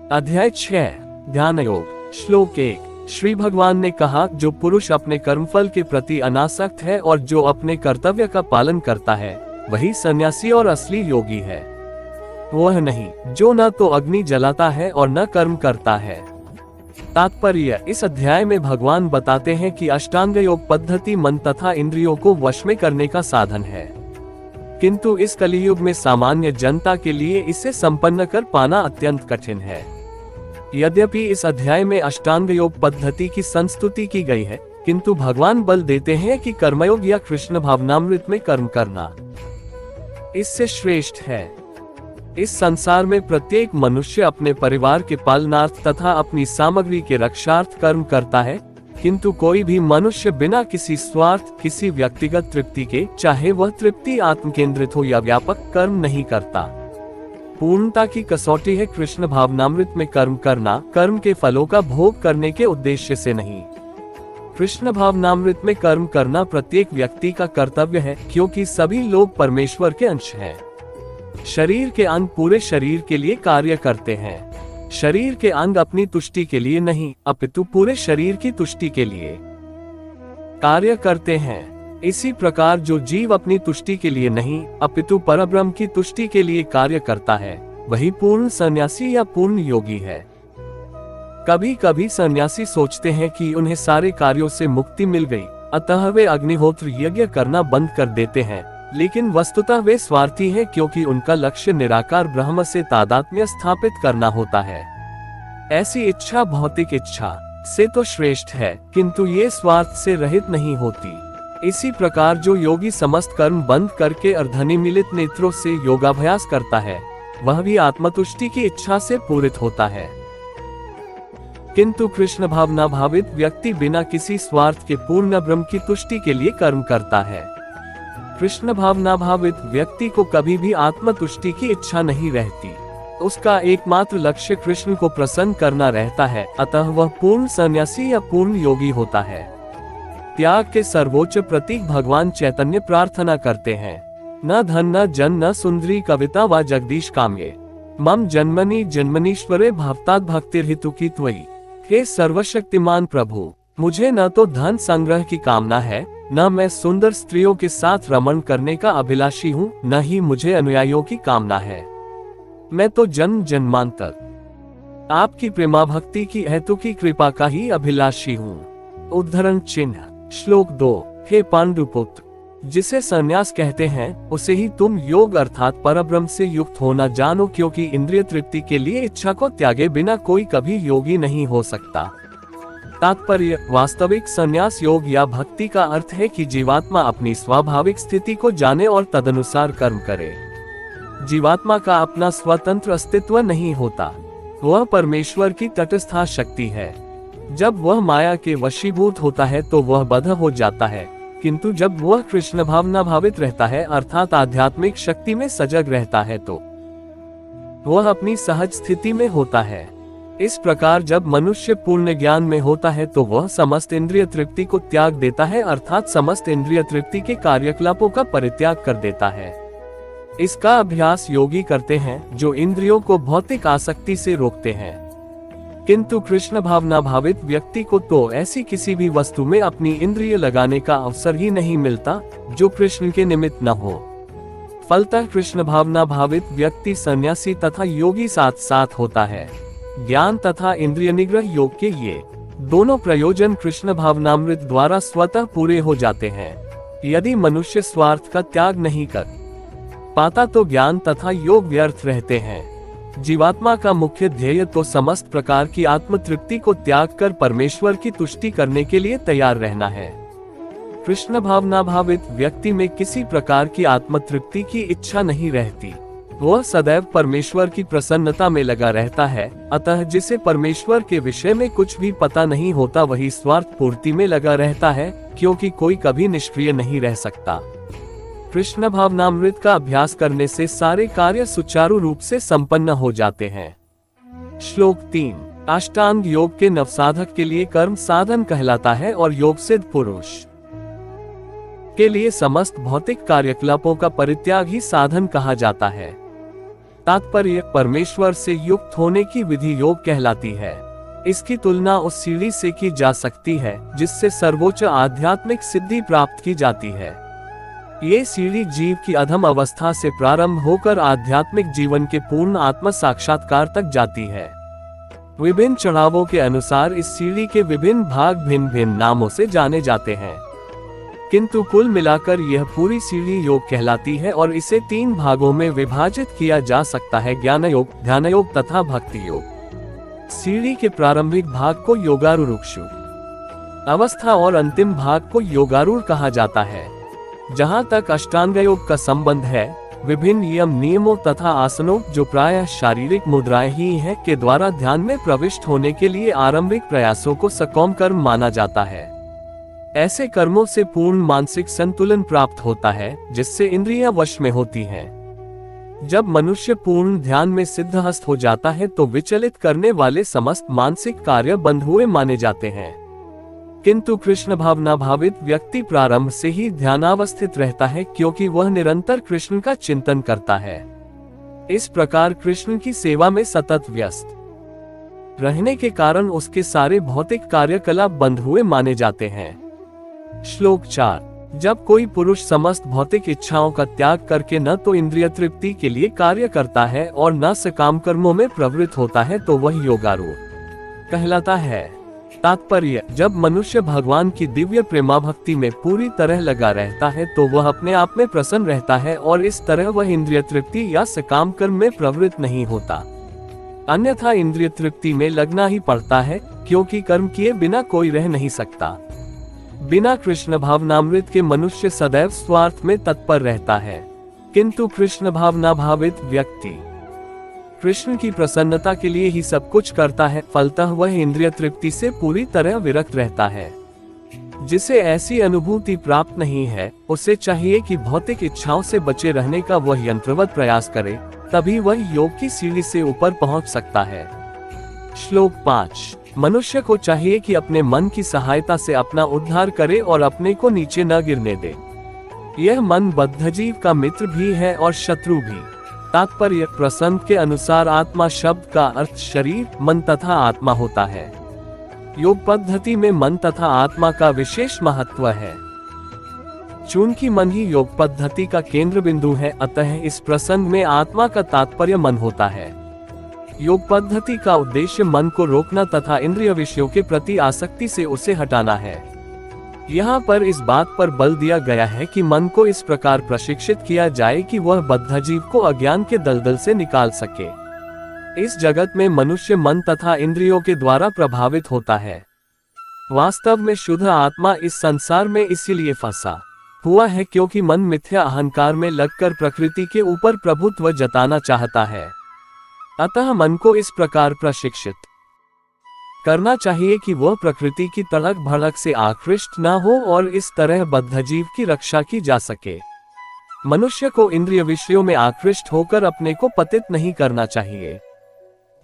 अध्याय 6 ध्यान योग। श्लोक 1। श्री भगवान ने कहा, जो पुरुष अपने कर्मफल के प्रति अनासक्त है और जो अपने कर्तव्य का पालन करता है वही सन्यासी और असली योगी है। वह नहीं जो न तो अग्नि जलाता है और न कर्म करता है। तात्पर्य। इस अध्याय में भगवान बताते हैं कि अष्टांग योग पद्धति मन तथा इंद्रियों को वश में करने का साधन है, किंतु इस कलियुग में सामान्य जनता के लिए इसे संपन्न कर पाना अत्यंत कठिन है। यद्यपि इस अध्याय में अष्टांग योग पद्धति की संस्तुति की गई है, किंतु भगवान बल देते हैं कि कर्मयोग या कृष्ण भावनामृत में कर्म करना इससे श्रेष्ठ है। इस संसार में प्रत्येक मनुष्य अपने परिवार के पालनार्थ तथा अपनी सामग्री के रक्षार्थ कर्म करता है, किंतु कोई भी मनुष्य बिना किसी स्वार्थ, किसी व्यक्तिगत तृप्ति के, चाहे वह तृप्ति आत्म केंद्रित हो या व्यापक, कर्म नहीं करता। पूर्णता की कसौटी है कृष्ण भावनामृत में कर्म करना, कर्म के फलों का भोग करने के उद्देश्य से नहीं। कृष्ण भावनामृत में कर्म करना प्रत्येक व्यक्ति का कर्तव्य है, क्योंकि सभी लोग परमेश्वर के अंश हैं। शरीर के अंग पूरे शरीर के लिए कार्य करते हैं। शरीर के अंग अपनी तुष्टि के लिए नहीं, अपितु पूरे शरीर की तुष्टि के लिए कार्य करते हैं। इसी प्रकार जो जीव अपनी तुष्टि के लिए नहीं, अपितु परब्रह्म की तुष्टि के लिए कार्य करता है, वही पूर्ण सन्यासी या पूर्ण योगी है। कभी कभी सन्यासी सोचते हैं कि उन्हें सारे कार्यों से मुक्ति मिल गई, अतः वे अग्निहोत्र यज्ञ करना बंद कर देते हैं, लेकिन वस्तुतः वे स्वार्थी हैं, क्योंकि उनका लक्ष्य निराकार ब्रह्म से तादात्म्य स्थापित करना होता है। ऐसी इच्छा भौतिक इच्छा से तो श्रेष्ठ है, किंतु ये स्वार्थ से रहित नहीं होती। इसी प्रकार जो योगी समस्त कर्म बंद करके अर्धनिमीलित नेत्रों से योगाभ्यास करता है, वह भी आत्मतुष्टि की इच्छा से पूरित होता है। किंतु कृष्ण भावना भावित व्यक्ति बिना किसी स्वार्थ के पूर्ण ब्रह्म की तुष्टि के लिए कर्म करता है। कृष्ण भावना भावित व्यक्ति को कभी भी आत्मतुष्टि की इच्छा नहीं रहती। उसका एकमात्र लक्ष्य कृष्ण को प्रसन्न करना रहता है, अतः वह पूर्ण सन्यासी या पूर्ण योगी होता है। त्याग के सर्वोच्च प्रतीक भगवान चैतन्य प्रार्थना करते हैं, न धन न जन न सुंदरी कविता व जगदीश काम्ये, मम जन्मनि जन्मनीश्वरे भक्तात् भक्तिर्हितु की त्वयि। हे सर्वशक्तिमान प्रभु, मुझे न तो धन संग्रह की कामना है, न मैं सुंदर स्त्रियों के साथ रमण करने का अभिलाषी हूँ, न ही मुझे अनुयायियों की कामना है। मैं तो जन्म जन्मांतर आपकी प्रेमा भक्ति की हेतु की कृपा का ही अभिलाषी हूँ। उद्धरण चिन्ह। श्लोक 2। हे पांडुपुत्र, जिसे संन्यास कहते हैं उसे ही तुम योग अर्थात परब्रह्म से युक्त होना जानो, क्योंकि इंद्रिय तृप्ति के लिए इच्छा को त्यागे बिना कोई कभी योगी नहीं हो सकता। तात्पर्य। वास्तविक संन्यास योग या भक्ति का अर्थ है कि जीवात्मा अपनी स्वाभाविक स्थिति को जाने और तदनुसार कर्म करे। जीवात्मा का अपना स्वतंत्र अस्तित्व नहीं होता, वह परमेश्वर की तटस्थ शक्ति है। जब वह माया के वशीभूत होता है तो वह बद्ध हो जाता है, किंतु जब वह कृष्ण भावना भावित रहता है अर्थात आध्यात्मिक शक्ति में सजग रहता है तो वह अपनी सहज स्थिति में होता है। इस प्रकार जब मनुष्य पूर्ण ज्ञान में होता है तो वह समस्त इंद्रिय तृप्ति को त्याग देता है, अर्थात समस्त इंद्रिय तृप्ति के कार्यकलापों का परित्याग कर देता है। इसका अभ्यास योगी करते हैं जो इंद्रियों को भौतिक आसक्ति से रोकते हैं। किंतु कृष्ण भावना भावित व्यक्ति को तो ऐसी किसी भी वस्तु में अपनी इंद्रिय लगाने का अवसर ही नहीं मिलता जो कृष्ण के निमित्त न हो। फलतः कृष्ण भावना भावित व्यक्ति सन्यासी तथा योगी साथ साथ होता है। ज्ञान तथा इंद्रिय निग्रह योग के ये दोनों प्रयोजन कृष्ण भावनामृत द्वारा स्वतः पूरे हो जाते हैं। यदि मनुष्य स्वार्थ का त्याग नहीं कर पाता तो ज्ञान तथा योग व्यर्थ रहते हैं। जीवात्मा का मुख्य ध्येय तो समस्त प्रकार की आत्म तृप्ति को त्याग कर परमेश्वर की तुष्टि करने के लिए तैयार रहना है। कृष्ण भावना भावित व्यक्ति में किसी प्रकार की आत्म तृप्ति की इच्छा नहीं रहती, वह सदैव परमेश्वर की प्रसन्नता में लगा रहता है। अतः जिसे परमेश्वर के विषय में कुछ भी पता नहीं होता वही स्वार्थ पूर्ति में लगा रहता है, क्योंकि कोई कभी निष्क्रिय नहीं रह सकता। कृष्ण भावनामृत का अभ्यास करने से सारे कार्य सुचारू रूप से संपन्न हो जाते हैं। श्लोक 3। अष्टांग योग के नवसाधक के लिए कर्म साधन कहलाता है और योग सिद्ध पुरुष के लिए समस्त भौतिक कार्यकलापों का परित्याग ही साधन कहा जाता है। तात्पर्य परमेश्वर से युक्त होने की विधि योग कहलाती है। इसकी तुलना उस सीढ़ी से की जा सकती है जिससे सर्वोच्च आध्यात्मिक सिद्धि प्राप्त की जाती है। ये सीढ़ी जीव की अधम अवस्था से प्रारंभ होकर आध्यात्मिक जीवन के पूर्ण आत्म साक्षात्कार तक जाती है। विभिन्न चढ़ावों के अनुसार इस सीढ़ी के विभिन्न भाग भिन्न भिन्न नामों से जाने जाते हैं, किंतु कुल मिलाकर यह पूरी सीढ़ी योग कहलाती है और इसे 3 भागों में विभाजित किया जा सकता है: ज्ञान योग, ध्यान योग तथा भक्ति योग। सीढ़ी के प्रारंभिक भाग को योगारूढ़ अवस्था और अंतिम भाग को योगारूढ़ कहा जाता है। जहां तक अष्टांग योग का संबंध है, विभिन्न नियमों तथा आसनों, जो प्रायः शारीरिक मुद्राएं ही हैं, के द्वारा ध्यान में प्रविष्ट होने के लिए आरंभिक प्रयासों को सकौम कर्म माना जाता है। ऐसे कर्मों से पूर्ण मानसिक संतुलन प्राप्त होता है, जिससे इंद्रियां वश में होती हैं। जब मनुष्य पूर्ण ध्यान में सिद्धहस्त हो जाता है तो विचलित करने वाले समस्त मानसिक कार्य बंद हुए माने जाते हैं। किंतु कृष्ण भावना भावित व्यक्ति प्रारंभ से ही ध्यानावस्थित रहता है, क्योंकि वह निरंतर कृष्ण का चिंतन करता है। इस प्रकार कृष्ण की सेवा में सतत व्यस्त रहने के कारण उसके सारे भौतिक कार्यकलाप बंद हुए माने जाते हैं। श्लोक 4। जब कोई पुरुष समस्त भौतिक इच्छाओं का त्याग करके न तो इंद्रिय तृप्ति के लिए कार्य करता है और न सकाम कर्मों में प्रवृत्त होता है तो वह योगारूढ़ कहलाता है। तात्पर्य, जब मनुष्य भगवान की दिव्य प्रेमा भक्ति में पूरी तरह लगा रहता है तो वह अपने आप में प्रसन्न रहता है और इस तरह वह इंद्रिय तृप्ति या सकाम कर्म में प्रवृत्त नहीं होता। अन्यथा इंद्रिय तृप्ति में लगना ही पड़ता है, क्योंकि कर्म किए बिना कोई रह नहीं सकता। बिना कृष्ण भावनामृत के मनुष्य सदैव स्वार्थ में तत्पर रहता है, किंतु कृष्ण भावना भावित व्यक्ति कृष्ण की प्रसन्नता के लिए ही सब कुछ करता है। फलतः वह इंद्रिय तृप्ति से पूरी तरह विरक्त रहता है। जिसे ऐसी अनुभूति प्राप्त नहीं है, उसे चाहिए कि भौतिक इच्छाओं से बचे रहने का वह यंत्रवत प्रयास करे, तभी वह योग की सीढ़ी से ऊपर पहुंच सकता है। श्लोक 5। मनुष्य को चाहिए कि अपने मन की सहायता से अपना उद्धार करे और अपने को नीचे न गिरने दे। यह मन बद्धजीव का मित्र भी है और शत्रु भी। तात्पर्य, प्रसंग के अनुसार आत्मा शब्द का अर्थ शरीर, मन तथा आत्मा होता है। योग पद्धति में मन तथा आत्मा का विशेष महत्व है। चूंकि मन ही योग पद्धति का केंद्र बिंदु है, अतः इस प्रसंग में आत्मा का तात्पर्य मन होता है। योग पद्धति का उद्देश्य मन को रोकना तथा इंद्रिय विषयों के प्रति आसक्ति से उसे हटाना है। यहाँ पर इस बात पर बल दिया गया है कि मन को इस प्रकार प्रशिक्षित किया जाए कि वह बद्धजीव को अज्ञान के दलदल से निकाल सके। इस जगत में मनुष्य मन तथा इंद्रियों के द्वारा प्रभावित होता है। वास्तव में शुद्ध आत्मा इस संसार में इसीलिए फंसा हुआ है क्योंकि मन मिथ्या अहंकार में लगकर प्रकृति के ऊपर प्रभुत्व जताना चाहता है। अतः मन को इस प्रकार प्रशिक्षित करना चाहिए कि वह प्रकृति की तड़क भड़क से आकृष्ट न हो और इस तरह बद्धजीव की रक्षा की जा सके। मनुष्य को इंद्रिय विषयों में आकृष्ट होकर अपने को पतित नहीं करना चाहिए।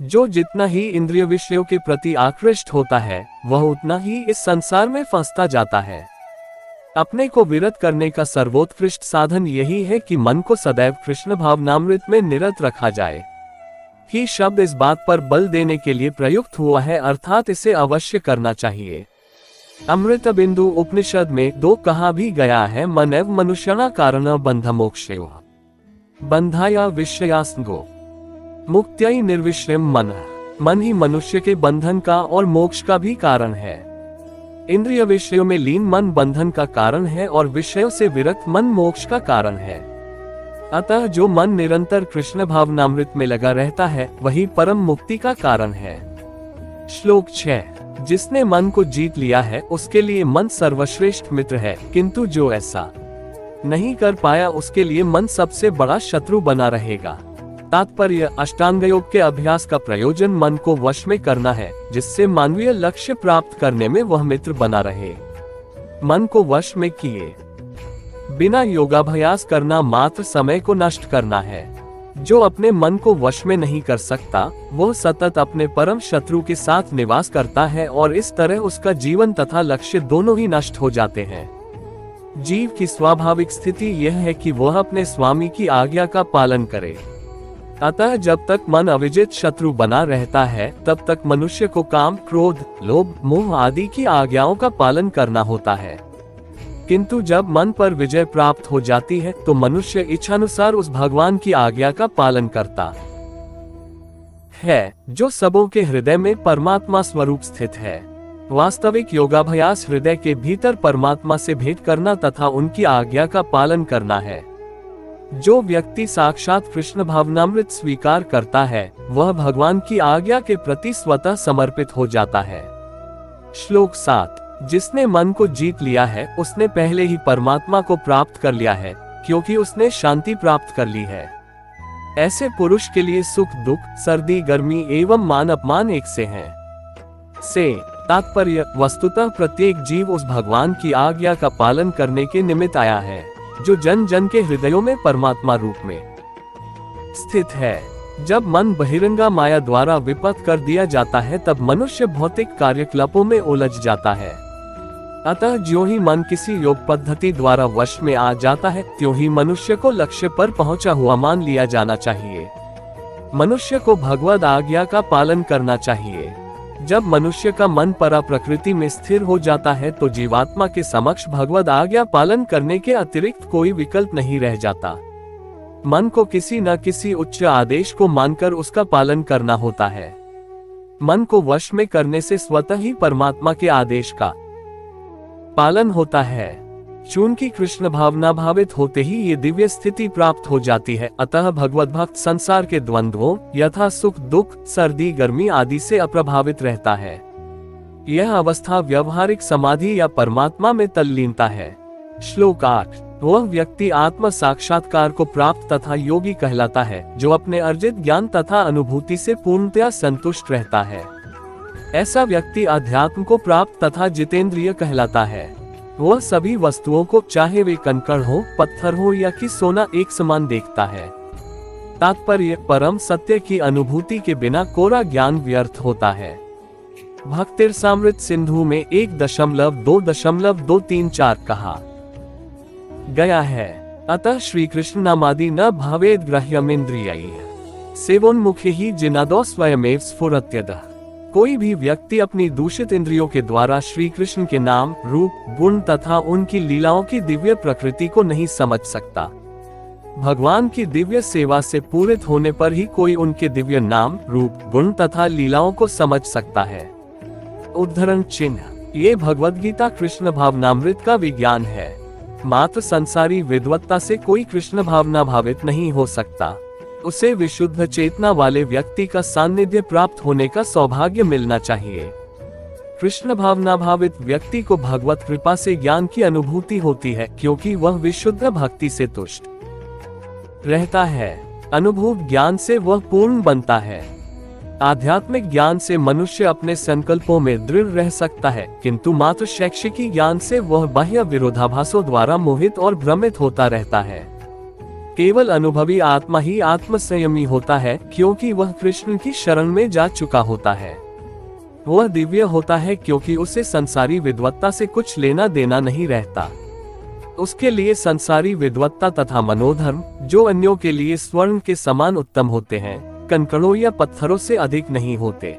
जो जितना ही इंद्रिय विषयों के प्रति आकृष्ट होता है, वह उतना ही इस संसार में फंसता जाता है। अपने को विरत करने का सर्वोत्कृष्ट साधन यही है कि मन को सदैव कृष्ण भावनामृत में निरत रखा जाए। ही शब्द इस बात पर बल देने के लिए प्रयुक्त हुआ है, अर्थात इसे अवश्य करना चाहिए। अमृत बिंदु उपनिषद में 2 कहा भी गया है, मन एव मनुष्यना कारण बंध मोक्षेव बंधाया विषयास्गो मुक्त्यै निर्विषयम मन। मन ही मनुष्य के बंधन का और मोक्ष का भी कारण है। इंद्रिय विषयों में लीन मन बंधन का कारण है और विषयों से विरक्त मन मोक्ष का कारण है। अतः जो मन निरंतर कृष्ण भावनामृत में लगा रहता है, वही परम मुक्ति का कारण है। श्लोक 6। जिसने मन को जीत लिया है उसके लिए मन सर्वश्रेष्ठ मित्र है, किंतु जो ऐसा नहीं कर पाया उसके लिए मन सबसे बड़ा शत्रु बना रहेगा। तात्पर्य, अष्टांग योग के अभ्यास का प्रयोजन मन को वश में करना है, जिससे मानवीय लक्ष्य प्राप्त करने में वह मित्र बना रहे। मन को वश में किए बिना योगाभ्यास करना मात्र समय को नष्ट करना है। जो अपने मन को वश में नहीं कर सकता, वह सतत अपने परम शत्रु के साथ निवास करता है और इस तरह उसका जीवन तथा लक्ष्य दोनों ही नष्ट हो जाते हैं। जीव की स्वाभाविक स्थिति यह है कि वह अपने स्वामी की आज्ञा का पालन करे। अतः जब तक मन अविजित शत्रु बना रहता है तब तक मनुष्य को काम, क्रोध, लोभ, मोह आदि की आज्ञाओं का पालन करना होता है। किंतु जब मन पर विजय प्राप्त हो जाती है तो मनुष्य इच्छानुसार उस भगवान की आज्ञा का पालन करता है, जो सबों के हृदय में परमात्मा स्वरूप स्थित है। वास्तविक योगाभ्यास हृदय के भीतर परमात्मा से भेंट करना तथा उनकी आज्ञा का पालन करना है। जो व्यक्ति साक्षात कृष्ण भावनामृत स्वीकार करता है वह भगवान की आज्ञा के प्रति स्वतः समर्पित हो जाता है। श्लोक 7। जिसने मन को जीत लिया है उसने पहले ही परमात्मा को प्राप्त कर लिया है, क्योंकि उसने शांति प्राप्त कर ली है। ऐसे पुरुष के लिए सुख दुख, सर्दी गर्मी एवं मान अपमान एक से हैं। तात्पर्य, वस्तुतः प्रत्येक जीव उस भगवान की आज्ञा का पालन करने के निमित्त आया है, जो जन जन के हृदयों में परमात्मा रूप में स्थित है। जब मन बहिरंगा माया द्वारा विपथ कर दिया जाता है तब मनुष्य भौतिक कार्यकलापों में उलझ जाता है। अतः ज्यों ही मन किसी योग पद्धति द्वारा वश में आ जाता है त्यों ही मनुष्य को लक्ष्य पर पहुंचा हुआ मान लिया जाना चाहिए। मनुष्य को भगवद आज्ञा का पालन करना चाहिए। जब मनुष्य का मन परा प्रकृति में स्थिर हो जाता है तो जीवात्मा के समक्ष भगवद आज्ञा पालन करने के अतिरिक्त कोई विकल्प नहीं रह जाता। मन को किसी न किसी उच्च आदेश को मानकर उसका पालन करना होता है। मन को वश में करने से स्वतः ही परमात्मा के आदेश का पालन होता है। चूंकि कृष्ण भावना भावित होते ही ये दिव्य स्थिति प्राप्त हो जाती है, अतः भगवत भक्त संसार के द्वंद्वों यथा सुख दुख, सर्दी गर्मी आदि से अप्रभावित रहता है। यह अवस्था व्यवहारिक समाधि या परमात्मा में तल्लीनता है। श्लोक 8। वह व्यक्ति आत्म साक्षात्कार को प्राप्त तथा योगी कहलाता है, जो अपने अर्जित ज्ञान तथा अनुभूति से पूर्णतया संतुष्ट रहता है। ऐसा व्यक्ति अध्यात्म को प्राप्त तथा जितेंद्रिय कहलाता है। वह सभी वस्तुओं को, चाहे वे कंकड़ हो, पत्थर हो या कि सोना, एक समान देखता है। तात्पर्य, परम सत्य की अनुभूति के बिना कोरा ज्ञान व्यर्थ होता है। भक्तिरसामृत सिंधु में 1.2.234 कहा गया है। अतः श्री कृष्ण नामादि न भावेद ग्राह्यमिंद्रियैः सेवोन्मुखे ही जिनादो स्वयमेव स्फुरत्यदः। कोई भी व्यक्ति अपनी दूषित इंद्रियों के द्वारा श्री कृष्ण के नाम, रूप, गुण तथा उनकी लीलाओं की दिव्य प्रकृति को नहीं समझ सकता। भगवान की दिव्य सेवा से पूरित होने पर ही कोई उनके दिव्य नाम, रूप, गुण तथा लीलाओं को समझ सकता है। उद्धरण चिन्ह। ये भगवद गीता कृष्ण भावनामृत का विज्ञान है। मात्र संसारी विद्वत्ता से कोई कृष्ण भावना भावित नहीं हो सकता। उसे विशुद्ध चेतना वाले व्यक्ति का सान्निध्य प्राप्त होने का सौभाग्य मिलना चाहिए। कृष्ण भावना भावित व्यक्ति को भगवत कृपा से ज्ञान की अनुभूति होती है, क्योंकि वह विशुद्ध भक्ति से तुष्ट रहता है। अनुभूत ज्ञान से वह पूर्ण बनता है। आध्यात्मिक ज्ञान से मनुष्य अपने संकल्पों में दृढ़ रह सकता है, किंतु मात्र शैक्षिकी ज्ञान से वह बाह्य विरोधाभासों द्वारा मोहित और भ्रमित होता रहता है। केवल अनुभवी आत्मा ही आत्मसंयमी होता है, क्योंकि वह कृष्ण की शरण में जा चुका होता है। वह दिव्य होता है क्योंकि उसे संसारी विद्वत्ता से कुछ लेना देना नहीं रहता। उसके लिए संसारी विद्वत्ता तथा मनोधर्म, जो अन्यों के लिए स्वर्ण के समान उत्तम होते हैं, कंकड़ों या पत्थरों से अधिक नहीं होते।